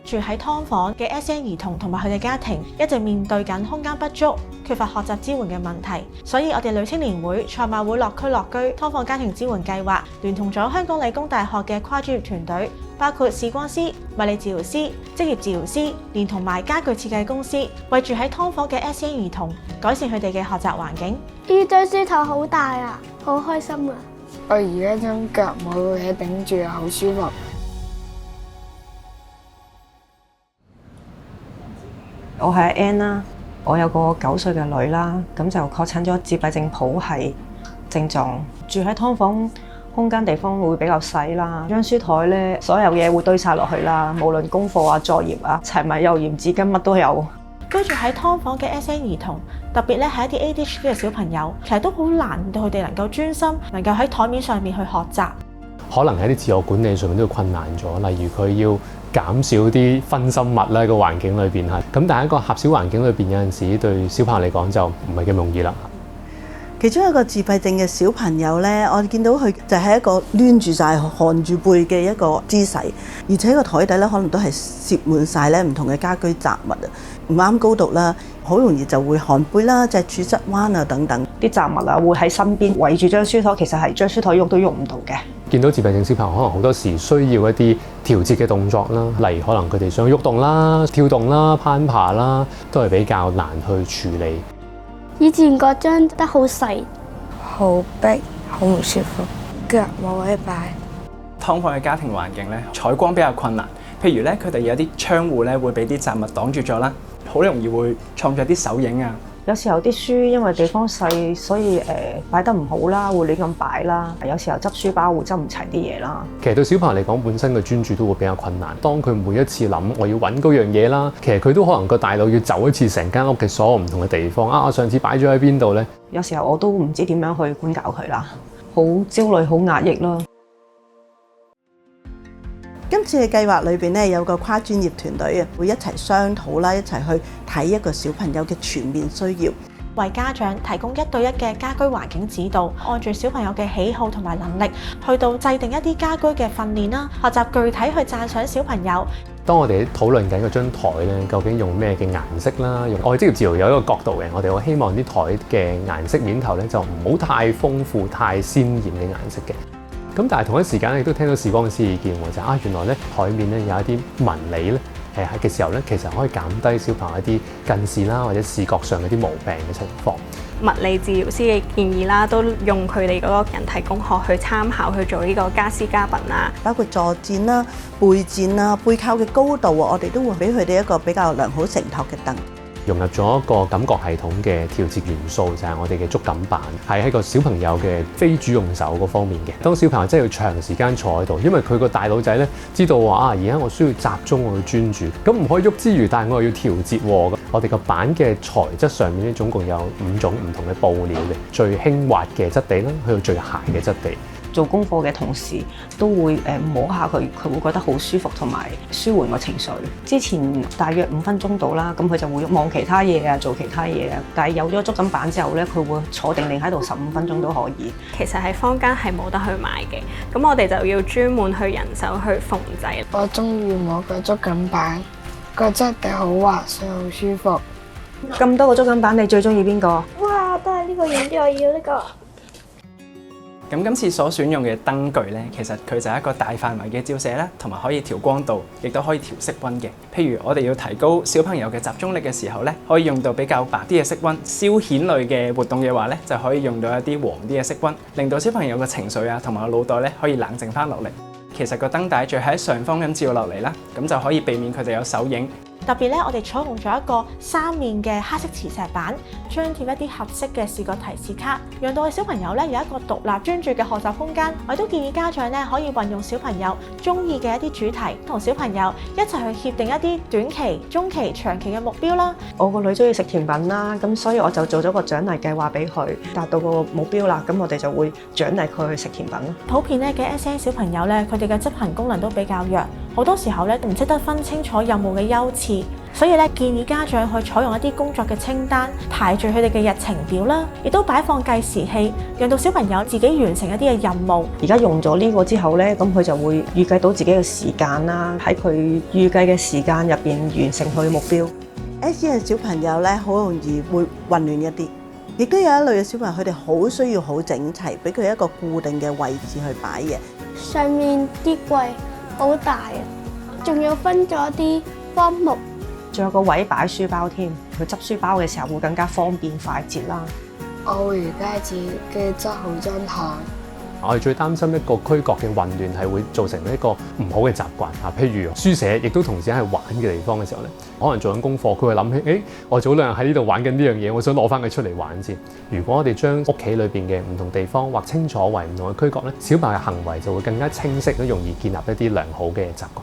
住喺劏房嘅 SEN 兒童同埋佢哋家庭一直面對緊空間不足、缺乏學習支援嘅問題，所以我哋女青年會賽馬會樂區樂居劏房家庭支援計劃，聯同咗香港理工大學嘅跨專業團隊，包括視光師、物理治療師、職業治療師，連同埋家具設計公司，為住喺劏房嘅 SEN 兒童改善佢哋嘅學習環境。呢張書台好大啊，好開心啊！我而家將腳冇嘢頂住，好舒服。我係阿 Ann 啦，我有個9歲嘅女啦，咁就確診咗自閉症譜系症狀。住喺劏房，空間地方會比較細啦，張書台咧所有嘢會堆晒落去啦，無論功課啊、作業啊、柴米油鹽紙巾乜都有。居住喺劏房嘅 SEN 兒童，特別咧係一啲 ADHD 嘅小朋友，其實都好難令到佢哋能夠專心，能夠喺台面上面去學習。可能喺啲自我管理上面都要困難咗，例如佢要減少啲分心物啦，個環境裏邊係。咁但係一個狹小環境裏邊，有陣時對小朋友嚟講就唔係咁容易啦。其中一個自閉症嘅小朋友咧，我哋見到佢就係一個攣住晒、寒住背嘅一個姿勢，而且個台底咧可能都係攝滿晒咧唔同嘅家居雜物啊，唔啱高度啦，好容易就會寒背啦、脊柱側彎啊等等。啲雜物啊會喺身邊圍住張書台，其實係張書台喐都喐唔到嘅。見到自閉症小朋友可能好多時需要一啲調節嘅動作啦，例如可能佢哋想喐動啦、跳動啦、攀爬啦，都係比較難去處理。以前嗰張得好細，好逼，好唔舒服，腳冇位擺。劏房嘅家庭環境咧，採光比較困難。譬如咧，佢哋有啲窗戶咧會俾啲雜物擋住咗啦，好容易會創作啲手影啊。有時候啲書因為地方細，所以擺得唔好啦，會亂咁擺啦。有時候執書包會執唔齊啲嘢啦。其實對小朋友嚟講，本身嘅專注都會比較困難。當佢每一次諗我要揾嗰樣嘢啦，其實佢都可能個大腦要走一次成間屋嘅所有唔同嘅地方啊！我上次擺咗喺邊度呢？有時候我都唔知點樣去管教佢啦，好焦慮、好壓抑咯。今次嘅計劃裏邊咧，有個跨專業團隊啊，會一齊商討啦，一齊去睇一個小朋友嘅全面需要，為家長提供1對1嘅家居環境指導，按住小朋友嘅喜好同埋能力，去到制定一啲家居嘅訓練啦，學習具體去讚賞小朋友。當我哋討論緊嗰張台咧，究竟用咩嘅顏色啦？我哋職業治療有一個角度嘅，我哋好希望啲台嘅顏色面頭咧就唔好太豐富、太鮮豔嘅顏色嘅。咁但係同一時間咧，亦都聽到視光師意見喎，就原來咧台面咧有一啲紋理咧嘅時候咧，其實可以減低小朋友一啲近視啦或者視覺上嗰啲毛病嘅情況。物理治療師嘅建議啦，都用佢哋嗰個人體工學去參考去做呢個家私家品啊，包括坐墊啦、背墊啦、背靠嘅高度啊，我哋都會俾佢哋一個比較良好承托嘅凳。融入咗一個感覺系統嘅調節元素，就係我哋嘅觸感板，係喺個小朋友嘅非主用手嗰方面嘅。當小朋友真係要長時間坐喺度，因為佢個大腦仔咧知道話而家我需要集中我去專注，咁唔可以喐之餘，但係我又要調節喎。我哋個板嘅材質上面咧，總共有5種唔同嘅布料嘅，最輕滑嘅質地啦，去到最嚡嘅質地。做功課嘅同時都會摸下佢，佢會覺得好舒服同埋舒緩個情緒。之前大約5分鐘到啦，咁佢就會望其他嘢啊，做其他嘢啊。但係有咗觸感板之後咧，佢會坐定定喺度15分鐘都可以。其實喺坊間係冇得去買嘅，咁我哋就要專門去人手去縫製。我中意摸個觸感板，個質地好滑順，好舒服。咁多個觸感板，你最中意邊個？哇，都係呢個樣，我要呢個。咁今次所選用嘅燈具咧，其實佢就係一個大範圍嘅照射啦，同埋可以調光度，亦都可以調色溫嘅。譬如我哋要提高小朋友嘅集中力嘅時候咧，可以用到比較白啲嘅色溫；消遣類嘅活動嘅話咧，就可以用到一啲黃啲嘅色溫，令到小朋友嘅情緒啊同埋個腦袋咧可以冷靜翻落嚟。其實個燈帶最喺上方咁照落嚟啦，咁就可以避免佢哋有手影。特別咧，我哋採用咗一個3面嘅黑色磁石板，張貼一啲合適嘅視覺提示卡，讓到小朋友咧有一個獨立專注嘅學習空間。我都建議家長咧可以運用小朋友中意嘅一啲主題，同小朋友一齊去協定一啲短期、中期、長期嘅目標啦。我個女中意食甜品啦，咁所以我就做咗個獎勵計劃俾佢，達到個目標啦，咁我哋就會獎勵佢去食甜品咯。普遍咧嘅 SEN 小朋友咧，佢哋嘅執行功能都比較弱，好多時候咧唔識得分清楚任務嘅優次。所以咧建議家長去採用一啲工作嘅清單，排序佢哋嘅日程表啦，亦都擺放計時器，讓到小朋友自己完成一啲嘅任務。而家用咗呢個之後咧，咁佢就會預計到自己嘅時間啦，喺佢預計嘅時間入邊完成佢嘅目標。SEN 嘅小朋友咧，好容易會混亂一啲，亦都有一類嘅小朋友，佢哋好需要好整齊，俾佢一個固定嘅位置去擺嘢。上面啲櫃好大啊，仲要分咗啲科目。仲有個位擺書包添，佢執書包嘅時候會更加方便快捷啦。我會而家自己執好張台。我哋最擔心一個區角嘅混亂係會造成一個唔好嘅習慣啊，譬如書寫，亦都同時係玩嘅地方嘅時候咧，可能做緊功課，佢會諗起，我早兩日喺呢度玩緊呢樣嘢，我想攞翻佢出嚟玩先。如果我哋將屋企裏邊嘅唔同地方劃清楚為唔同嘅區角咧，小朋友嘅行為就會更加清晰，都容易建立一啲良好嘅習慣。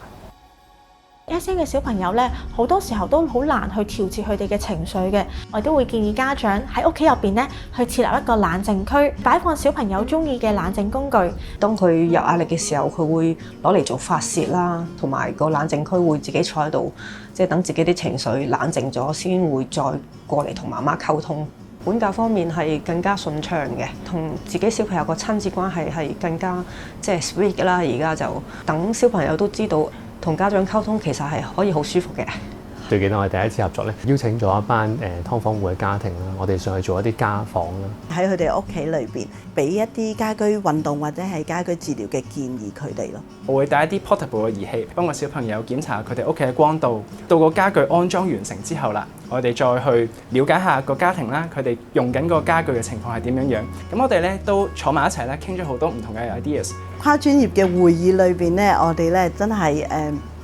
SEN 嘅小朋友咧，好多時候都好難去調節佢哋嘅情緒嘅，我哋都會建議家長喺屋企入邊咧，去設立一個冷靜區，擺放小朋友中意嘅冷靜工具。當佢有壓力嘅時候，佢會攞嚟做發泄啦，同埋個冷靜區會自己坐喺度，即係等自己啲情緒冷靜咗，先會再過嚟同媽媽溝通。管教方面係更加順暢嘅，同自己小朋友個親子關係係更加即係 sweet 啦。而家就等小朋友都知道，同家長溝通其實係可以好舒服嘅。最記得我哋第一次合作咧，邀請咗一班劏房戶嘅家庭啦，我哋上去做一啲家訪啦。喺佢哋屋企裏邊，俾一啲家居運動或者係家居治療嘅建議佢哋咯。我會帶一啲 portable 嘅儀器，幫個小朋友檢查佢哋屋企嘅光度。到個家具安裝完成之後啦，我哋再去了解下個家庭啦，佢哋用緊個家具嘅情況係點樣樣。咁我哋咧都坐埋一齊咧，傾咗好多唔同嘅 ideas。跨專業嘅會議裏邊咧，我哋咧真係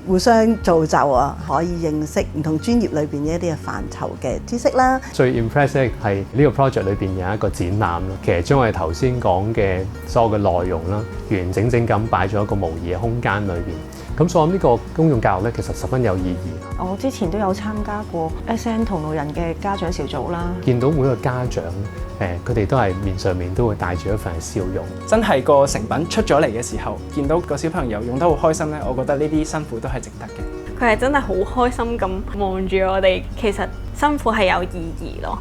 互相造就啊，可以認識唔同專業裏邊一啲嘅範疇嘅知識啦。最 impressive 係呢個 project 裏邊有一個展覽啦，其實將我哋頭先講嘅所有嘅內容啦，完整整咁擺咗一個模擬嘅空間裏邊。咁所以呢個公用教育咧，其實十分有意義。我之前都有參加過 SEN 同路人嘅家長小組啦，見到每個家長佢哋都係面上面都會帶住一份笑容。真係個成品出咗嚟嘅時候，見到個小朋友用得好開心咧，我覺得呢啲辛苦都係值得嘅。佢係真係好開心咁望住我哋，其實辛苦係有意義咯。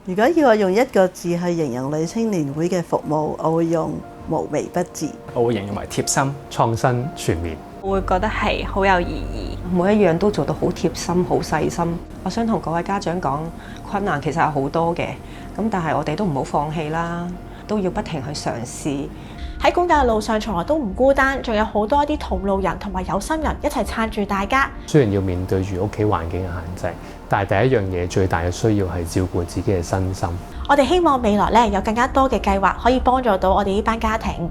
如果要我用一個字去形容女青年會嘅服務，我會用無微不至。我會形容為貼心、創新、全面。我會覺得係好有意義，每一樣都做到好貼心、好細心。我想同各位家長講，困難其實有好多嘅，咁但係我哋都唔好放棄啦，都要不停去嘗試。喺管教嘅路上，從來都唔孤單，仲有好多一啲同路人同埋有心人一齊撐住大家。雖然要面對住屋企環境嘅限制，但係第一樣嘢最大嘅需要係照顧自己嘅身心。我哋希望未來咧有更加多嘅計劃可以幫助到我哋呢班家庭。